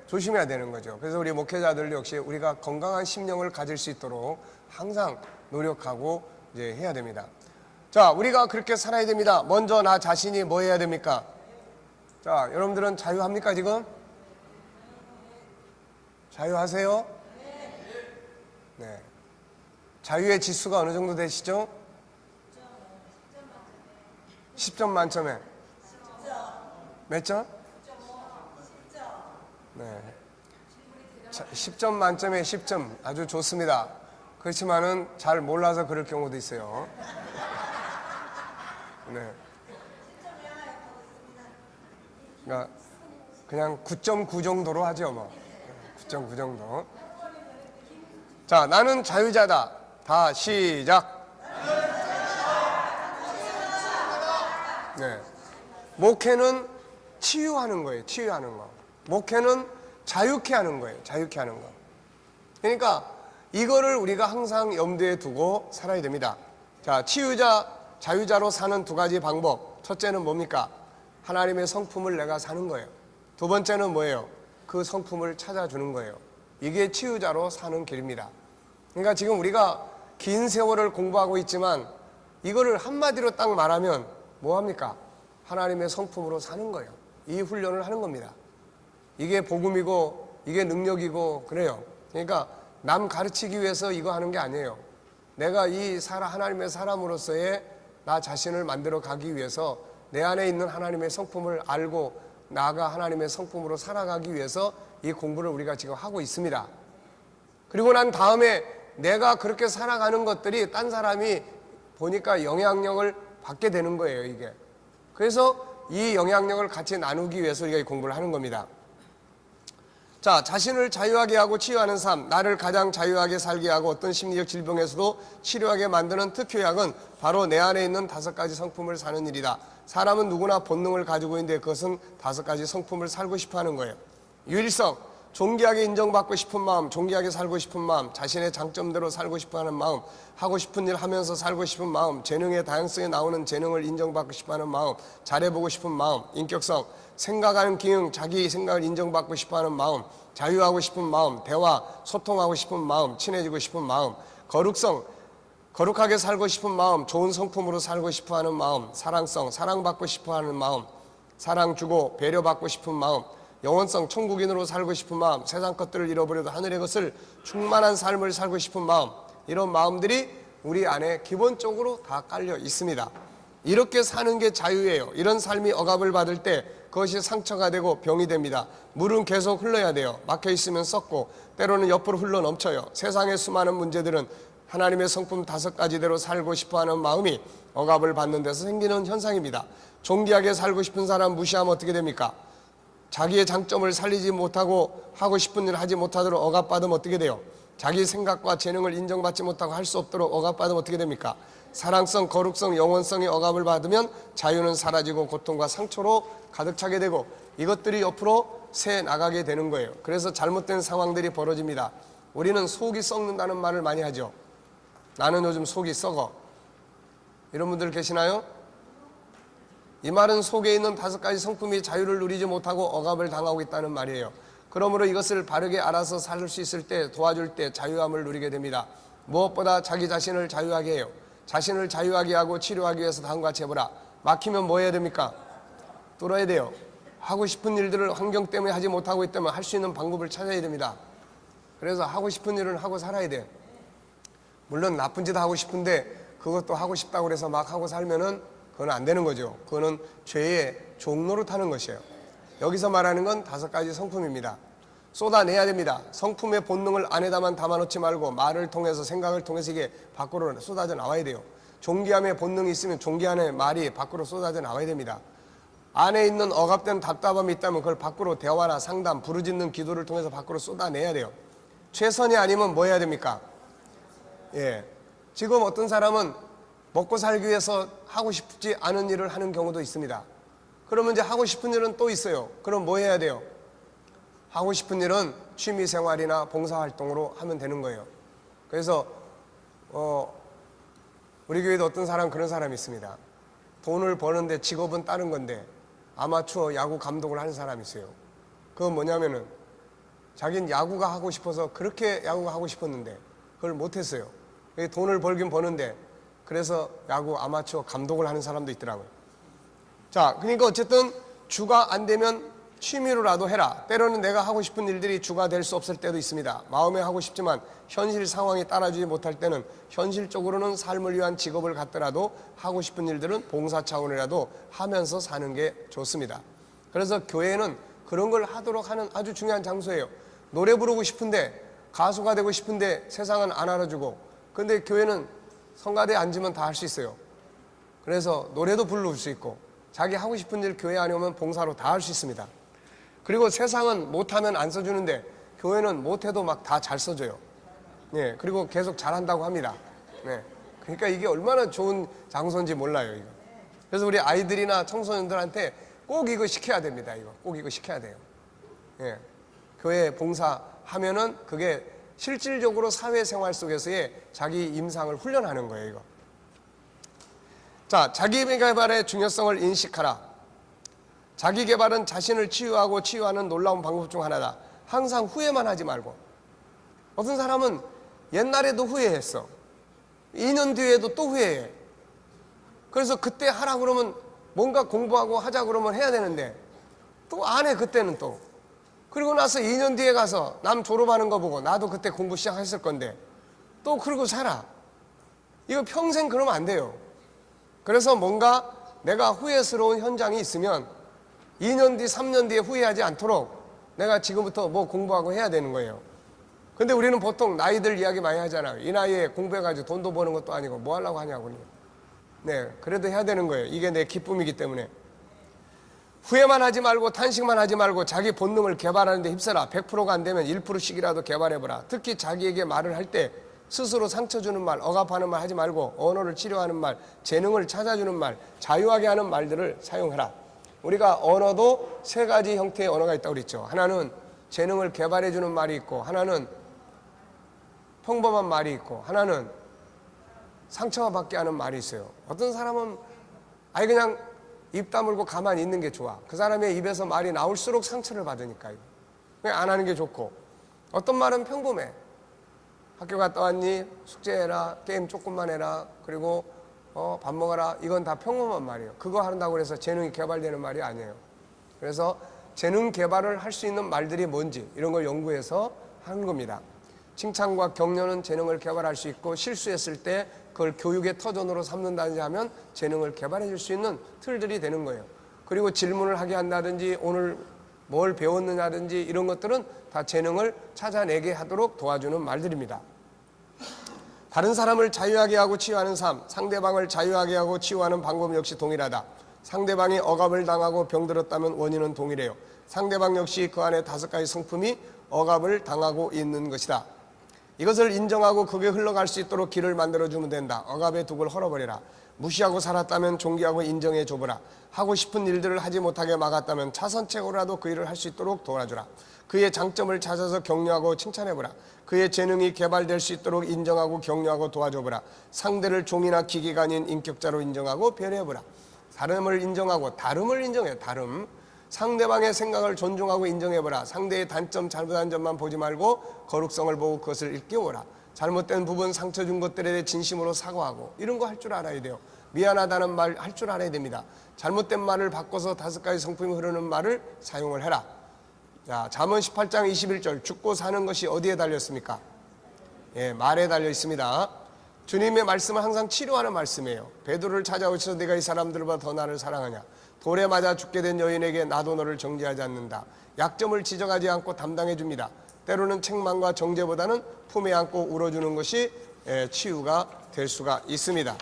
조심해야 되는 거죠. 그래서 우리 목회자들 역시 우리가 건강한 심령을 가질 수 있도록 항상 노력하고 이제 해야 됩니다. 자, 우리가 그렇게 살아야 됩니다. 먼저 나 자신이 뭐 해야 됩니까? 자, 여러분들은 자유합니까 지금? 자유하세요? 네. 자유의 지수가 어느 정도 되시죠? 10점 만점에 몇 점? 네. 10점 만점에 10점 아주 좋습니다. 그렇지만은 잘 몰라서 그럴 경우도 있어요. 네. 그러니까 그냥 9.9 정도로 하죠, 뭐. 9.9 정도. 자, 나는 자유자다. 다 시작. 네. 목회는 치유하는 거예요. 치유하는 거. 목회는 자유케 하는 거예요. 자유케 하는 거. 그러니까 이거를 우리가 항상 염두에 두고 살아야 됩니다. 자, 치유자, 자유자로 사는 두 가지 방법. 첫째는 뭡니까? 하나님의 성품을 내가 사는 거예요. 두 번째는 뭐예요? 그 성품을 찾아주는 거예요. 이게 치유자로 사는 길입니다. 그러니까 지금 우리가 긴 세월을 공부하고 있지만 이거를 한마디로 딱 말하면 뭐합니까? 하나님의 성품으로 사는 거예요. 이 훈련을 하는 겁니다. 이게 복음이고 이게 능력이고 그래요. 그러니까 남 가르치기 위해서 이거 하는 게 아니에요. 내가 이 하나님의 사람으로서의 나 자신을 만들어 가기 위해서 내 안에 있는 하나님의 성품을 알고 나아가 하나님의 성품으로 살아가기 위해서 이 공부를 우리가 지금 하고 있습니다. 그리고 난 다음에 내가 그렇게 살아가는 것들이 딴 사람이 보니까 영향력을 받게 되는 거예요, 이게. 그래서 이 영향력을 같이 나누기 위해서 우리가 이 공부를 하는 겁니다. 자, 자신을 자유하게 하고 치유하는 삶, 나를 가장 자유하게 살게 하고 어떤 심리적 질병에서도 치료하게 만드는 특효약은 바로 내 안에 있는 5가지 성품을 사는 일이다. 사람은 누구나 본능을 가지고 있는데 그것은 5가지 성품을 살고 싶어 하는 거예요. 유일성, 존귀하게 인정받고 싶은 마음, 존귀하게 살고 싶은 마음, 자신의 장점대로 살고 싶어 하는 마음, 하고 싶은 일 하면서 살고 싶은 마음, 재능의 다양성에 나오는 재능을 인정받고 싶어 하는 마음, 잘해보고 싶은 마음, 인격성, 생각하는 기능, 자기 생각을 인정받고 싶어 하는 마음, 자유하고 싶은 마음, 대화, 소통하고 싶은 마음, 친해지고 싶은 마음, 거룩성, 거룩하게 살고 싶은 마음, 좋은 성품으로 살고 싶어 하는 마음, 사랑성, 사랑받고 싶어 하는 마음, 사랑 주고 배려받고 싶은 마음, 영원성, 천국인으로 살고 싶은 마음, 세상 것들을 잃어버려도 하늘의 것을 충만한 삶을 살고 싶은 마음, 이런 마음들이 우리 안에 기본적으로 다 깔려 있습니다. 이렇게 사는 게 자유예요. 이런 삶이 억압을 받을 때 그것이 상처가 되고 병이 됩니다. 물은 계속 흘러야 돼요. 막혀 있으면 썩고 때로는 옆으로 흘러 넘쳐요. 세상의 수많은 문제들은 하나님의 성품 5가지대로 살고 싶어하는 마음이 억압을 받는 데서 생기는 현상입니다. 존귀하게 살고 싶은 사람 무시하면 어떻게 됩니까? 자기의 장점을 살리지 못하고 하고 싶은 일을 하지 못하도록 억압받으면 어떻게 돼요? 자기 생각과 재능을 인정받지 못하고 할 수 없도록 억압받으면 어떻게 됩니까? 사랑성, 거룩성, 영원성의 억압을 받으면 자유는 사라지고 고통과 상처로 가득 차게 되고 이것들이 옆으로 새 나가게 되는 거예요. 그래서 잘못된 상황들이 벌어집니다. 우리는 속이 썩는다는 말을 많이 하죠. 나는 요즘 속이 썩어. 이런 분들 계시나요? 이 말은 속에 있는 5가지 성품이 자유를 누리지 못하고 억압을 당하고 있다는 말이에요. 그러므로 이것을 바르게 알아서 살 수 있을 때, 도와줄 때 자유함을 누리게 됩니다. 무엇보다 자기 자신을 자유하게 해요. 자신을 자유하게 하고 치료하기 위해서 다음과 같이 해보라. 막히면 뭐 해야 됩니까? 뚫어야 돼요. 하고 싶은 일들을 환경 때문에 하지 못하고 있다면 할 수 있는 방법을 찾아야 됩니다. 그래서 하고 싶은 일은 하고 살아야 돼요. 물론 나쁜 짓 하고 싶은데 그것도 하고 싶다고 해서 막 하고 살면은 그건 안 되는 거죠. 그거는 죄의 종로로 타는 것이에요. 여기서 말하는 건 5가지 성품입니다. 쏟아내야 됩니다. 성품의 본능을 안에다만 담아놓지 말고 말을 통해서, 생각을 통해서 이게 밖으로 쏟아져 나와야 돼요. 존귀함의 본능이 있으면 존귀함의 말이 밖으로 쏟아져 나와야 됩니다. 안에 있는 억압된 답답함이 있다면 그걸 밖으로 대화나 상담, 부르짖는 기도를 통해서 밖으로 쏟아내야 돼요. 최선이 아니면 뭐 해야 됩니까? 지금 어떤 사람은 먹고 살기 위해서 하고 싶지 않은 일을 하는 경우도 있습니다. 그러면 이제 하고 싶은 일은 또 있어요. 그럼 뭐 해야 돼요? 하고 싶은 일은 취미생활이나 봉사활동으로 하면 되는 거예요. 그래서 우리 교회도 어떤 사람, 그런 사람이 있습니다. 돈을 버는데 직업은 다른 건데 아마추어 야구 감독을 하는 사람이 있어요. 그건 뭐냐면은 자기는 야구가 하고 싶어서 그렇게 야구가 하고 싶었는데 그걸 못했어요. 돈을 벌긴 버는데 그래서 야구 아마추어 감독을 하는 사람도 있더라고요. 자, 그러니까 어쨌든 주가 안 되면 취미로라도 해라. 때로는 내가 하고 싶은 일들이 주가 될 수 없을 때도 있습니다. 마음에 하고 싶지만 현실 상황이 따라주지 못할 때는 현실적으로는 삶을 위한 직업을 갖더라도 하고 싶은 일들은 봉사 차원이라도 하면서 사는 게 좋습니다. 그래서 교회는 그런 걸 하도록 하는 아주 중요한 장소예요. 노래 부르고 싶은데, 가수가 되고 싶은데 세상은 안 알아주고, 근데 교회는 성가대에 앉으면 다 할 수 있어요. 그래서 노래도 부를 수 있고 자기 하고 싶은 일 교회 안에 오면 봉사로 다 할 수 있습니다. 그리고 세상은 못하면 안 써주는데 교회는 못해도 막 다 잘 써줘요. 그리고 계속 잘한다고 합니다. 그러니까 이게 얼마나 좋은 장소인지 몰라요, 이거. 그래서 우리 아이들이나 청소년들한테 꼭 이거 시켜야 됩니다. 이거 꼭 이거 시켜야 돼요. 교회 봉사하면은 그게 실질적으로 사회생활 속에서의 자기 임상을 훈련하는 거예요, 이거. 자, 자기 개발의 중요성을 인식하라. 자기 개발은 자신을 치유하고 치유하는 놀라운 방법 중 하나다. 항상 후회만 하지 말고. 어떤 사람은 옛날에도 후회했어. 2년 뒤에도 또 후회해. 그래서 그때 하라 그러면 뭔가 공부하고 하자 그러면 해야 되는데 또 안 해, 그때는 또. 그리고 나서 2년 뒤에 가서 남 졸업하는 거 보고 나도 그때 공부 시작했을 건데 또 그러고 살아. 이거 평생 그러면 안 돼요. 그래서 뭔가 내가 후회스러운 현장이 있으면 2년 뒤, 3년 뒤에 후회하지 않도록 내가 지금부터 뭐 공부하고 해야 되는 거예요. 근데 우리는 보통 나이들 이야기 많이 하잖아요. 이 나이에 공부해가지고 돈도 버는 것도 아니고 뭐 하려고 하냐고. 그래도 해야 되는 거예요. 이게 내 기쁨이기 때문에. 후회만 하지 말고 탄식만 하지 말고 자기 본능을 개발하는 데 힘써라. 100%가 안 되면 1%씩이라도 개발해보라. 특히 자기에게 말을 할 때 스스로 상처 주는 말, 억압하는 말 하지 말고 언어를 치료하는 말, 재능을 찾아주는 말, 자유하게 하는 말들을 사용하라. 우리가 언어도 3가지 형태의 언어가 있다고 그랬죠. 하나는 재능을 개발해주는 말이 있고, 하나는 평범한 말이 있고, 하나는 상처받게 하는 말이 있어요. 어떤 사람은 아예 그냥 입 다물고 가만히 있는 게 좋아. 그 사람의 입에서 말이 나올수록 상처를 받으니까요. 그냥 안 하는 게 좋고, 어떤 말은 평범해. 학교 갔다 왔니? 숙제해라. 게임 조금만 해라. 그리고 밥 먹어라. 이건 다 평범한 말이에요. 그거 한다고 해서 재능이 개발되는 말이 아니에요. 그래서 재능 개발을 할 수 있는 말들이 뭔지 이런 걸 연구해서 하는 겁니다. 칭찬과 격려는 재능을 개발할 수 있고, 실수했을 때 그걸 교육의 터전으로 삼는다든지 하면 재능을 개발해 줄 수 있는 틀들이 되는 거예요. 그리고 질문을 하게 한다든지 오늘 뭘 배웠느냐든지 이런 것들은 다 재능을 찾아내게 하도록 도와주는 말들입니다. 다른 사람을 자유하게 하고 치유하는 삶, 상대방을 자유하게 하고 치유하는 방법 역시 동일하다. 상대방이 억압을 당하고 병들었다면 원인은 동일해요. 상대방 역시 그 안에 5가지 성품이 억압을 당하고 있는 것이다. 이것을 인정하고 그게 흘러갈 수 있도록 길을 만들어주면 된다. 억압의 둑을 헐어버려라. 무시하고 살았다면 존귀하고 인정해 줘보라. 하고 싶은 일들을 하지 못하게 막았다면 차선책으로라도 그 일을 할 수 있도록 도와주라. 그의 장점을 찾아서 격려하고 칭찬해보라. 그의 재능이 개발될 수 있도록 인정하고 격려하고 도와줘보라. 상대를 종이나 기계가 아닌 인격자로 인정하고 배려해보라. 다름을 인정하고 다름을 인정해. 다름. 상대방의 생각을 존중하고 인정해보라. 상대의 단점, 잘못한 점만 보지 말고 거룩성을 보고 그것을 일깨워라. 잘못된 부분, 상처 준 것들에 대해 진심으로 사과하고 이런 거 할 줄 알아야 돼요. 미안하다는 말 할 줄 알아야 됩니다. 잘못된 말을 바꿔서 5가지 성품이 흐르는 말을 사용을 해라. 자, 잠언 18장 21절 죽고 사는 것이 어디에 달렸습니까? 예, 말에 달려 있습니다. 주님의 말씀은 항상 치료하는 말씀이에요. 베드로를 찾아오셔서 네가 이 사람들보다 더 나를 사랑하냐. 돌에 맞아 죽게 된 여인에게 나도 너를 정죄하지 않는다. 약점을 지적하지 않고 담당해 줍니다. 때로는 책망과 정죄보다는 품에 안고 울어주는 것이 치유가 될 수가 있습니다.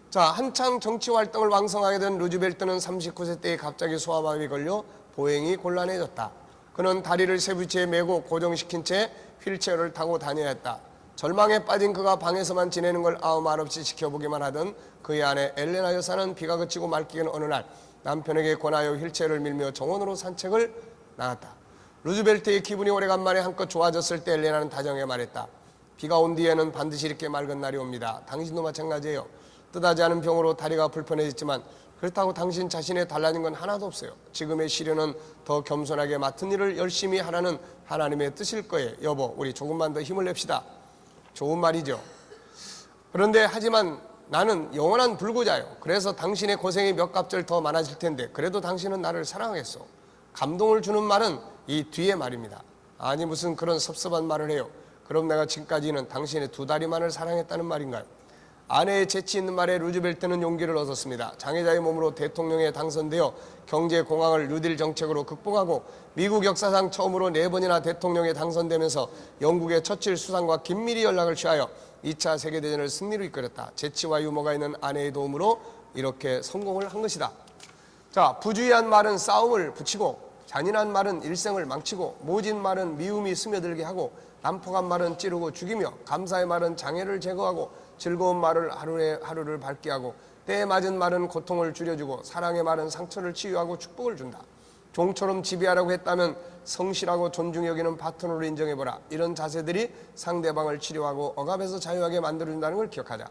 자, 한창 정치 활동을 왕성하게 된 루즈벨트는 39세 때에 갑자기 소아마비에 걸려 보행이 곤란해졌다. 그는 다리를 쇠붙이에 메고 고정시킨 채 휠체어를 타고 다녀야 했다. 절망에 빠진 그가 방에서만 지내는 걸 아무 말 없이 지켜보기만 하던 그의 아내 엘레나 여사는 비가 그치고 맑기는 어느 날 남편에게 권하여 휠체어를 밀며 정원으로 산책을 나갔다. 루즈벨트의 기분이 오래간만에 한껏 좋아졌을 때 엘레나는 다정하게 말했다. 비가 온 뒤에는 반드시 이렇게 맑은 날이 옵니다. 당신도 마찬가지예요. 뜻하지 않은 병으로 다리가 불편해졌지만 그렇다고 당신 자신에 달라진 건 하나도 없어요. 지금의 시련은 더 겸손하게 맡은 일을 열심히 하라는 하나님의 뜻일 거예요. 여보, 우리 조금만 더 힘을 냅시다. 좋은 말이죠. 그런데 하지만 나는 영원한 불구자요. 그래서 당신의 고생이 몇 갑절 더 많아질 텐데 그래도 당신은 나를 사랑하겠어. 감동을 주는 말은 이 뒤의 말입니다. 아니 무슨 그런 섭섭한 말을 해요. 그럼 내가 지금까지는 당신의 2다리만을 사랑했다는 말인가요? 아내의 재치 있는 말에 루즈벨트는 용기를 얻었습니다. 장애자의 몸으로 대통령에 당선되어 경제 공황을 뉴딜 정책으로 극복하고 미국 역사상 처음으로 4번이나 대통령에 당선되면서 영국의 처칠 수상과 긴밀히 연락을 취하여 2차 세계대전을 승리로 이끌었다. 재치와 유머가 있는 아내의 도움으로 이렇게 성공을 한 것이다. 자, 부주의한 말은 싸움을 붙이고 잔인한 말은 일생을 망치고 모진 말은 미움이 스며들게 하고 난폭한 말은 찌르고 죽이며 감사의 말은 장애를 제거하고 즐거운 말을 하루를 밝게 하고 때에 맞은 말은 고통을 줄여주고 사랑의 말은 상처를 치유하고 축복을 준다. 종처럼 지배하라고 했다면 성실하고 존중히 여기는 파트너로 인정해보라. 이런 자세들이 상대방을 치료하고 억압에서 자유하게 만들어준다는 걸 기억하자.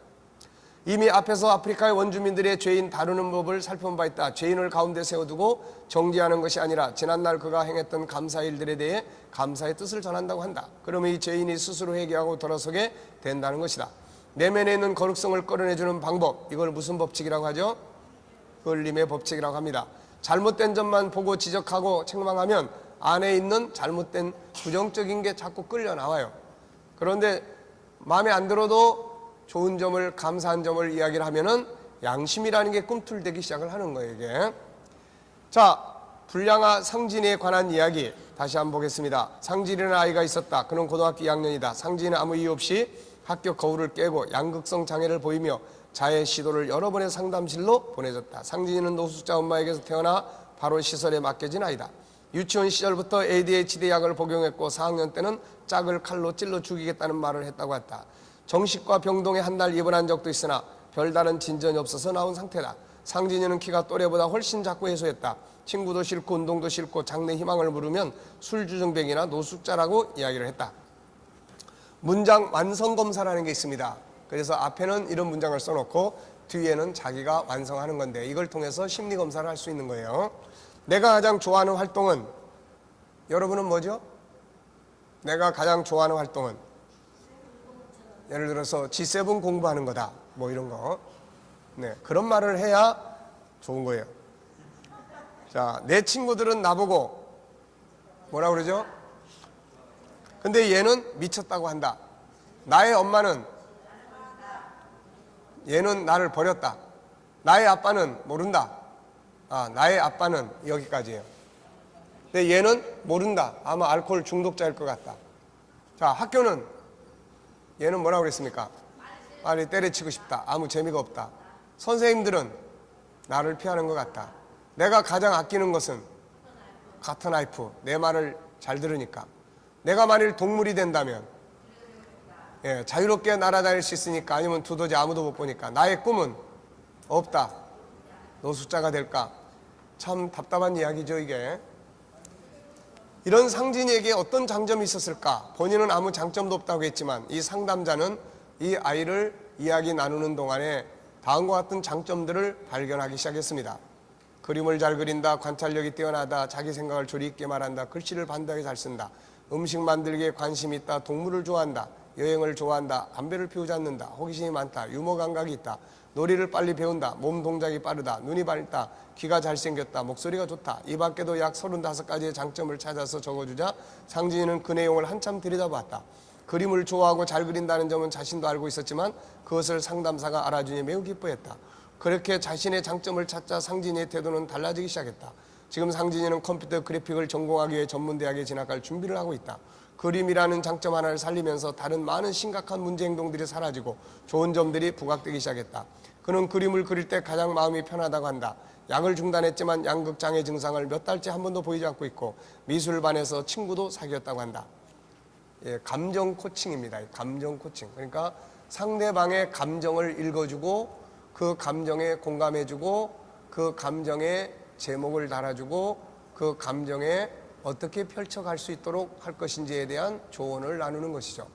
이미 앞에서 아프리카의 원주민들의 죄인 다루는 법을 살펴본 바 있다. 죄인을 가운데 세워두고 정죄하는 것이 아니라 지난날 그가 행했던 감사의 일들에 대해 감사의 뜻을 전한다고 한다. 그러면 이 죄인이 스스로 회개하고 돌아서게 된다는 것이다. 내면에 있는 거룩성을 끌어내주는 방법, 이걸 무슨 법칙이라고 하죠? 흘림의 법칙이라고 합니다. 잘못된 점만 보고 지적하고 책망하면 안에 있는 잘못된 부정적인 게 자꾸 끌려 나와요. 그런데 마음에 안 들어도 좋은 점을, 감사한 점을 이야기를 하면은 양심이라는 게 꿈틀대기 시작을 하는 거예요, 이게. 자, 불량아 상진이에 관한 이야기 다시 한번 보겠습니다. 상진이라는 아이가 있었다. 그는 고등학교 2학년이다. 상진이는 아무 이유 없이 학교 거울을 깨고 양극성 장애를 보이며 자해 시도를 여러 번의 상담실로 보내졌다. 상진이는 노숙자 엄마에게서 태어나 바로 시설에 맡겨진 아이다. 유치원 시절부터 ADHD 약을 복용했고 4학년 때는 짝을 칼로 찔러 죽이겠다는 말을 했다고 했다. 정식과 병동에 한 달 입원한 적도 있으나 별다른 진전이 없어서 나온 상태다. 상진이는 키가 또래보다 훨씬 작고 해소했다. 친구도 싫고 운동도 싫고 장래 희망을 물으면 술주정뱅이나 노숙자라고 이야기를 했다. 문장 완성검사라는 게 있습니다. 그래서 앞에는 이런 문장을 써놓고 뒤에는 자기가 완성하는 건데 이걸 통해서 심리검사를 할 수 있는 거예요. 내가 가장 좋아하는 활동은, 여러분은 뭐죠? 내가 가장 좋아하는 활동은 예를 들어서 G7 공부하는 거다, 뭐 이런 거. 네, 그런 말을 해야 좋은 거예요. 자, 내 친구들은 나보고 뭐라 그러죠? 근데 얘는 미쳤다고 한다. 나의 엄마는, 얘는 나를 버렸다. 나의 아빠는 모른다. 나의 아빠는 여기까지예요. 근데 얘는 모른다. 아마 알코올 중독자일 것 같다. 자, 학교는 얘는 뭐라고 그랬습니까? 빨리 때려치고 싶다. 아무 재미가 없다. 선생님들은 나를 피하는 것 같다. 내가 가장 아끼는 것은 카트나이프. 내 말을 잘 들으니까. 내가 만일 동물이 된다면 자유롭게 날아다닐 수 있으니까, 아니면 두더지 아무도 못 보니까. 나의 꿈은 없다. 노숙자가 될까? 참 답답한 이야기죠, 이게. 이런 상진이에게 어떤 장점이 있었을까? 본인은 아무 장점도 없다고 했지만 이 상담자는 이 아이를 이야기 나누는 동안에 다음과 같은 장점들을 발견하기 시작했습니다. 그림을 잘 그린다, 관찰력이 뛰어나다, 자기 생각을 조리 있게 말한다, 글씨를 반듯하게 잘 쓴다, 음식 만들기에 관심이 있다, 동물을 좋아한다, 여행을 좋아한다, 담배를 피우지 않는다, 호기심이 많다, 유머 감각이 있다, 놀이를 빨리 배운다, 몸 동작이 빠르다, 눈이 밝다, 귀가 잘생겼다, 목소리가 좋다. 이 밖에도 약 35가지의 장점을 찾아서 적어주자 상진이는 그 내용을 한참 들여다봤다. 그림을 좋아하고 잘 그린다는 점은 자신도 알고 있었지만 그것을 상담사가 알아주니 매우 기뻐했다. 그렇게 자신의 장점을 찾자 상진이의 태도는 달라지기 시작했다. 지금 상진이는 컴퓨터 그래픽을 전공하기 위해 전문대학에 진학할 준비를 하고 있다. 그림이라는 장점 하나를 살리면서 다른 많은 심각한 문제 행동들이 사라지고 좋은 점들이 부각되기 시작했다. 그는 그림을 그릴 때 가장 마음이 편하다고 한다. 약을 중단했지만 양극장애 증상을 몇 달째 한 번도 보이지 않고 있고 미술반에서 친구도 사귀었다고 한다. 감정 코칭입니다. 감정 코칭. 그러니까 상대방의 감정을 읽어주고 그 감정에 공감해주고 그 감정에 제목을 달아주고 그 감정에 어떻게 펼쳐갈 수 있도록 할 것인지에 대한 조언을 나누는 것이죠.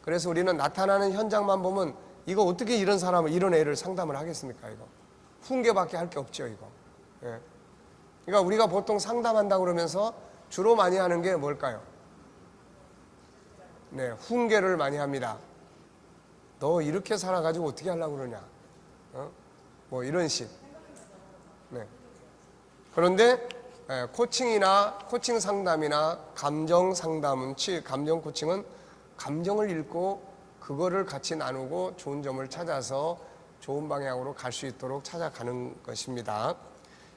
그래서 우리는 나타나는 현장만 보면 이거 어떻게 이런 사람을, 이런 애를 상담을 하겠습니까? 이거 훈계밖에 할 게 없죠. 이거. 그러니까 우리가 보통 상담한다고 그러면서 주로 많이 하는 게 뭘까요? 훈계를 많이 합니다. 너 이렇게 살아가지고 어떻게 하려고 그러냐? 뭐 이런 식. 그런데 코칭이나 코칭 상담이나 감정 상담은, 감정 코칭은 감정을 읽고 그거를 같이 나누고 좋은 점을 찾아서 좋은 방향으로 갈 수 있도록 찾아가는 것입니다.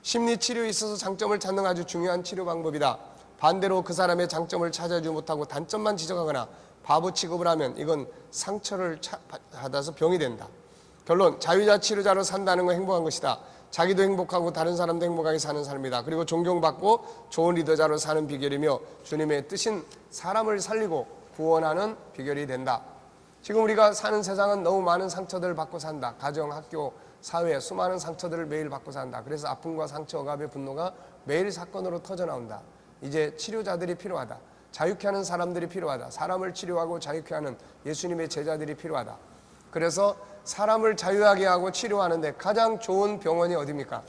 심리치료에 있어서 장점을 찾는 아주 중요한 치료 방법이다. 반대로 그 사람의 장점을 찾아주지 못하고 단점만 지적하거나 바보 취급을 하면 이건 상처를 받아서 병이 된다. 결론, 자유자 치료자로 산다는 건 행복한 것이다. 자기도 행복하고 다른 사람도 행복하게 사는 삶이다. 그리고 존경받고 좋은 리더자로 사는 비결이며 주님의 뜻인 사람을 살리고 구원하는 비결이 된다. 지금 우리가 사는 세상은 너무 많은 상처들을 받고 산다. 가정, 학교, 사회, 수많은 상처들을 매일 받고 산다. 그래서 아픔과 상처, 억압의 분노가 매일 사건으로 터져나온다. 이제 치료자들이 필요하다. 자유케 하는 사람들이 필요하다. 사람을 치료하고 자유케 하는 예수님의 제자들이 필요하다. 그래서 사람을 자유하게 하고 치료하는데 가장 좋은 병원이 어디입니까?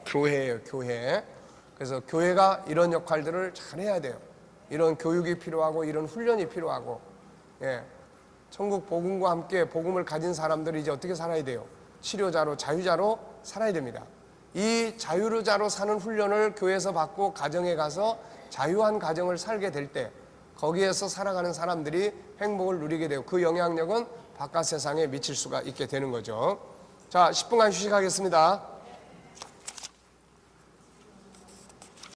교회예요. 교회. 그래서 교회가 이런 역할들을 잘 해야 돼요. 이런 교육이 필요하고 이런 훈련이 필요하고, 천국 복음과 함께 복음을 가진 사람들이 이제 어떻게 살아야 돼요? 치료자로, 자유자로 살아야 됩니다. 이 자유자로 사는 훈련을 교회에서 받고 가정에 가서 자유한 가정을 살게 될 때 거기에서 살아가는 사람들이 행복을 누리게 되고 그 영향력은 바깥 세상에 미칠 수가 있게 되는 거죠. 자, 10분간 휴식하겠습니다.